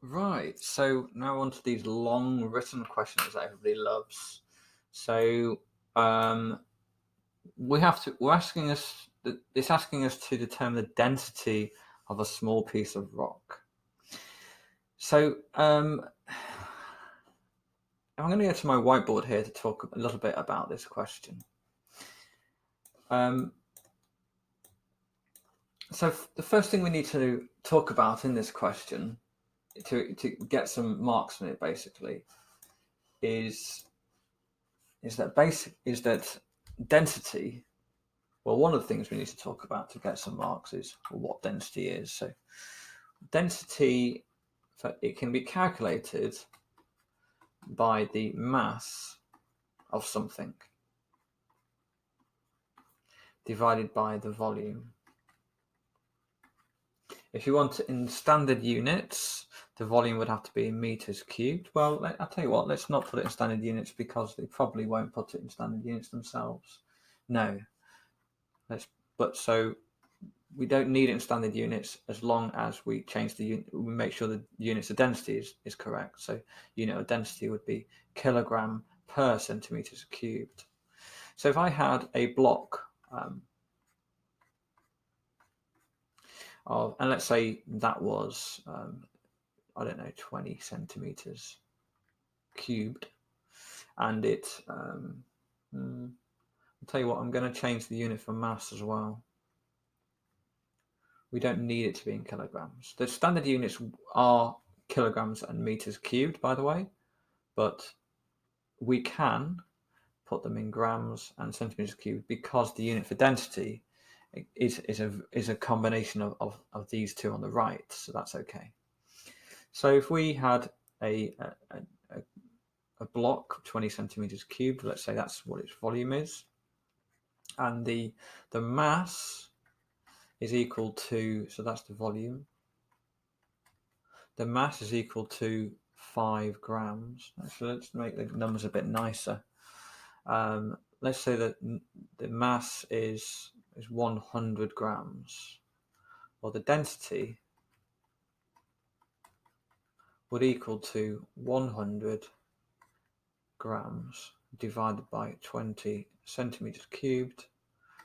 Right, so now on to these long written questions that everybody loves. So we're asking us, it's asking us to determine the density of a small piece of rock. So I'm going to go to my whiteboard here to talk a little bit about this question. So the first thing we need to talk about in this question to get some marks on it basically is that density. Well, one of the things we need to talk about to get some marks is what density is. So density, it can be calculated by the mass of something divided by the volume. If you want it in standard units, the volume would have to be in meters cubed. Well, I'll tell you what, let's not put it in standard units because they probably won't put it in standard units themselves. No. So we don't need it in standard units as long as we change the unit, we make sure the units of density is correct. So unit of density would be kilogram per centimeters cubed. So if I had a block and let's say that was, I don't know, 20 centimeters cubed, and I'll tell you what, I'm going to change the unit for mass as well. We don't need it to be in kilograms. The standard units are kilograms and meters cubed, by the way, but we can put them in grams and centimeters cubed because the unit for density is a combination of these two on the right, so that's okay. So if we had a block 20 centimeters cubed, let's say that's what its volume is, and the mass is equal to, so that's the volume, the mass is equal to 5 grams. So let's make the numbers a bit nicer. Let's say that the mass is 100 grams. Well, the density would equal to 100 grams divided by 20 centimeters cubed,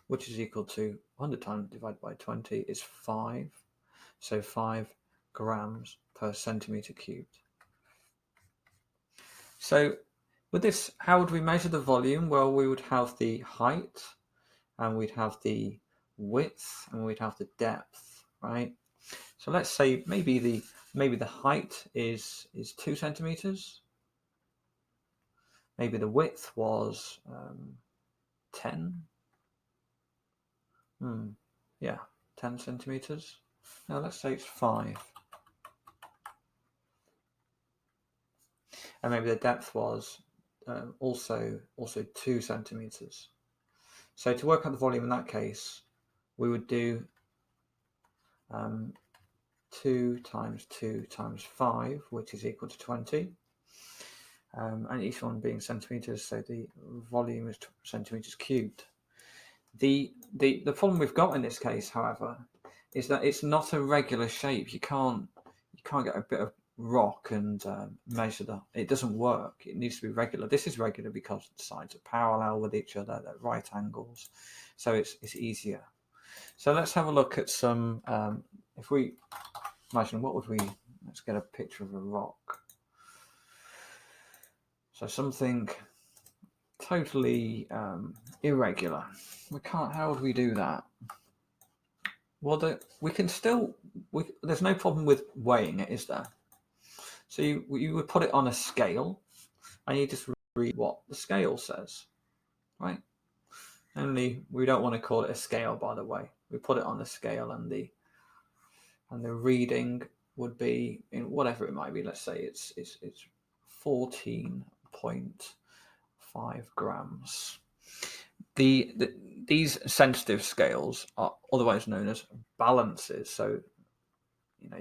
which is equal to 100 times divided by 20 is 5. So 5 grams per centimeter cubed. So with this, how would we measure the volume? Well, we would have the height, and we'd have the width, and we'd have the depth, right? So let's say maybe the height is 2 centimeters. Maybe the width was 10. Yeah, 10 centimeters. Now let's say it's 5. And maybe the depth was also 2 centimeters. So to work out the volume in that case, we would do 2 times 2 times 5, which is equal to 20. And each one being centimeters, so the volume is centimeters cubed. The problem we've got in this case, however, is that it's not a regular shape. You can't get a bit of rock and measure that. It doesn't work. It needs to be regular. This is regular because the sides are parallel with each other, they're right angles, so it's easier. So let's have a look at some. If we imagine, let's get a picture of a rock. So something totally irregular. How would we do that? Well, we can still. There's no problem with weighing it, is there? So you would put it on a scale, and you just read what the scale says, right? Only we don't want to call it a scale, by the way. We put it on the scale, and the reading would be in whatever it might be. Let's say it's 14.5 grams. These sensitive scales are otherwise known as balances. So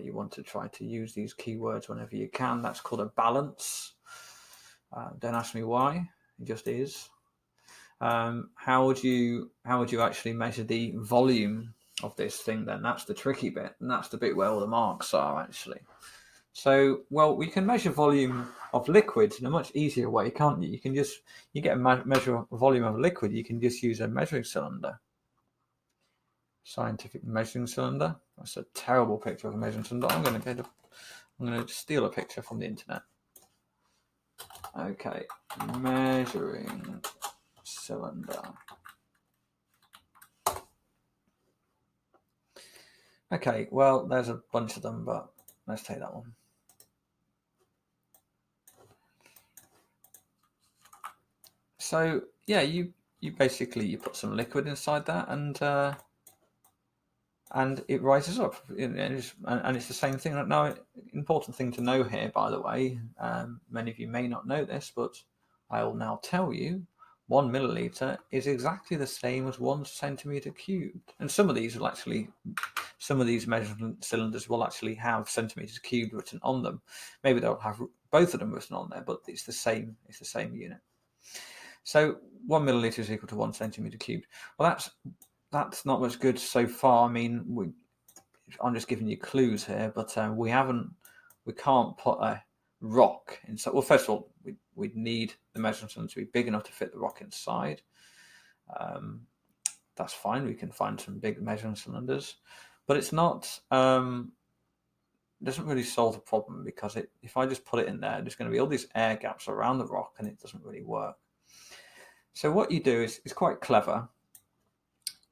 you want to try to use these keywords whenever you can. That's called a balance. Don't ask me why. It just is. How would you actually measure the volume of this thing then? That's the tricky bit, and that's the bit where all the marks are actually. So, well, we can measure volume of liquids in a much easier way, can't you? You get a measure of volume of liquid, you can just use a measuring cylinder. Scientific measuring cylinder. That's a terrible picture of a measuring cylinder. I'm going to steal a picture from the internet. Okay, measuring cylinder. Okay, well, there's a bunch of them, but let's take that one. So yeah, you basically put some liquid inside that, and it rises up, and it's the same thing. Now, important thing to know here, by the way, many of you may not know this, but I will now tell you, 1 milliliter is exactly the same as 1 centimeter cubed. And some of these measurement cylinders will actually have centimeters cubed written on them. Maybe they'll have both of them written on there, but it's the same unit. So 1 milliliter is equal to 1 centimeter cubed. Well, that's not much good so far. I mean, I'm just giving you clues here, but we can't put a rock inside. Well, first of all, we'd need the measuring cylinder to be big enough to fit the rock inside. That's fine. We can find some big measuring cylinders, but it's not. Doesn't really solve the problem, because if I just put it in there, there's going to be all these air gaps around the rock, and it doesn't really work. So what you do is quite clever.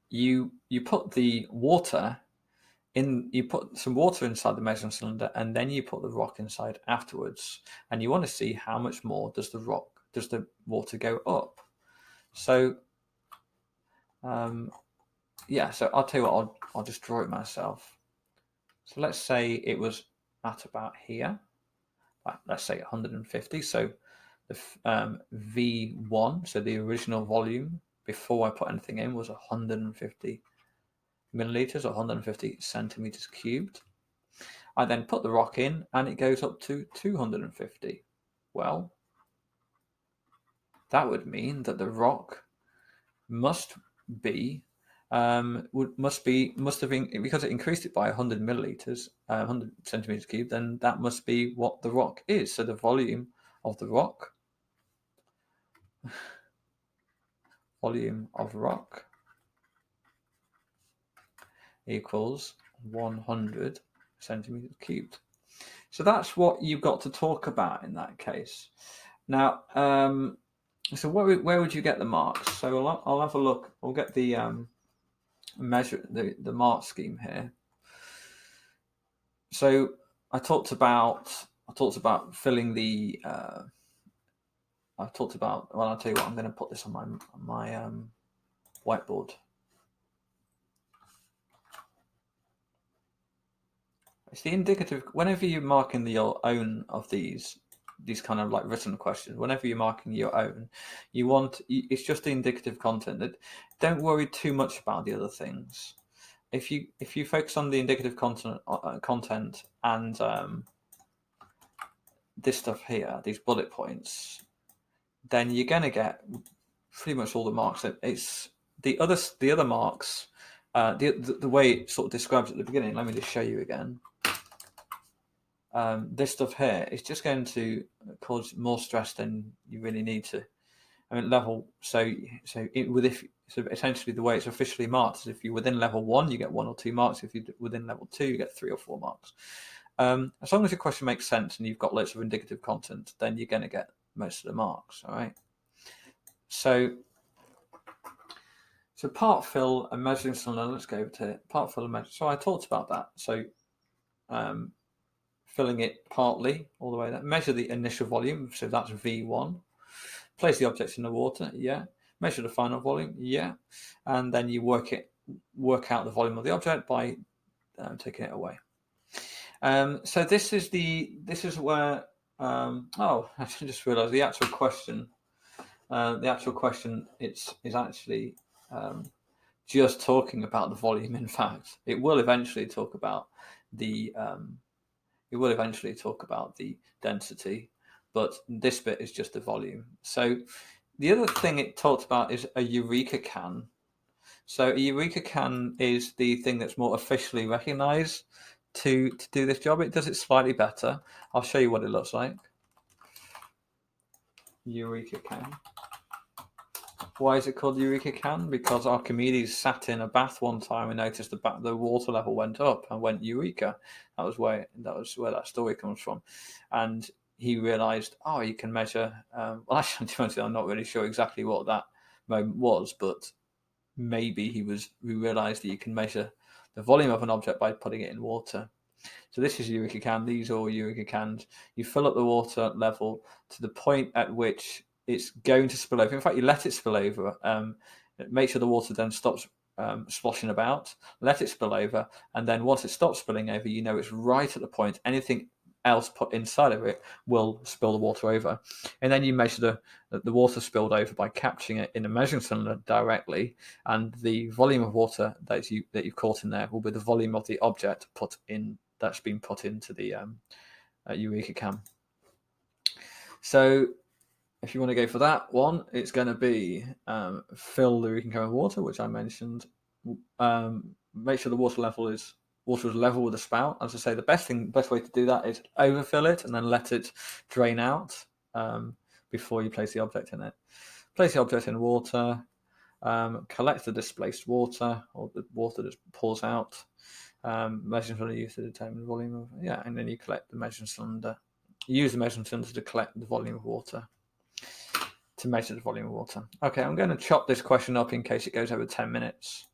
You put the water in. You put some water inside the measuring cylinder, and then you put the rock inside afterwards. And you want to see how much more does the water go up. So yeah. So I'll tell you what. I'll just draw it myself. So let's say it was at about here. Let's say 150. So the V1, so the original volume before I put anything in, was 150 milliliters, or 150 centimeters cubed. I then put the rock in, and it goes up to 250. Well, that would mean that the rock must have been, because it increased it by 100 milliliters, 100 centimeters cubed. Then that must be what the rock is. So the volume of the rock. Equals 100 centimeters cubed. So that's what you've got to talk about in that case. Now, so where would you get the marks? So I'll have a look. We'll get the the mark scheme here. So I talked about filling the. I'll tell you what. I'm going to put this on my whiteboard. It's the indicative. Whenever you're marking your own of these kind of like written questions, whenever you're marking your own, it's just the indicative content. That don't worry too much about the other things. If you focus on the indicative content and this stuff here, these bullet points, then you're going to get pretty much all the marks. It's the other marks. The way it sort of describes at the beginning. Let me just show you again. This stuff here is just going to cause more stress than you really need to. I mean, essentially the way it's officially marked is if you're within level 1, you get 1 or 2 marks. If you're within level 2, you get 3 or 4 marks. As long as your question makes sense and you've got lots of indicative content, then you're going to get most of the marks. All right. So part fill and measuring cylinder. Let's go over to part fill and measure. So I talked about that. So filling it partly all the way there. Measure the initial volume, so that's V1. Place the object in the water, yeah. Measure the final volume, yeah. And then you work out the volume of the object by taking it away. So this is where I just realised the actual question. Is actually just talking about the volume. In fact, it will eventually talk about the density, but this bit is just the volume. So the other thing it talked about is a Eureka can. So a Eureka can is the thing that's more officially recognized to do this job. It does it slightly better. I'll show you what it looks like. Eureka can. Why is it called Eureka can? Because Archimedes sat in a bath one time and noticed the water level went up and went Eureka. That was where that story comes from, and he realised, oh, you can measure. Well, actually, to be honest, I'm not really sure exactly what that moment was, but maybe he realised that you can measure the volume of an object by putting it in water. So this is Eureka can. These are all Eureka cans. You fill up the water level to the point at which it's going to spill over. In fact, you let it spill over. Make sure the water then stops sloshing about. Let it spill over, and then once it stops spilling over, you know it's right at the point. Anything else put inside of it will spill the water over, and then you measure the water spilled over by capturing it in a measuring cylinder directly, and the volume of water that you've caught in there will be the volume of the object that's been put into the Eureka can. So if you want to go for that one, it's going to be fill the Eureka can with water, which I mentioned. Make sure the water is level with the spout. As I say, the best way to do that is overfill it and then let it drain out before you place the object in it. Place the object in water, collect the displaced water or the water that pours out. Measuring cylinder used to determine the volume of and then you collect the measuring cylinder. Use the measuring cylinder to collect the volume of water. To measure the volume of water. Okay, I'm going to chop this question up in case it goes over 10 minutes.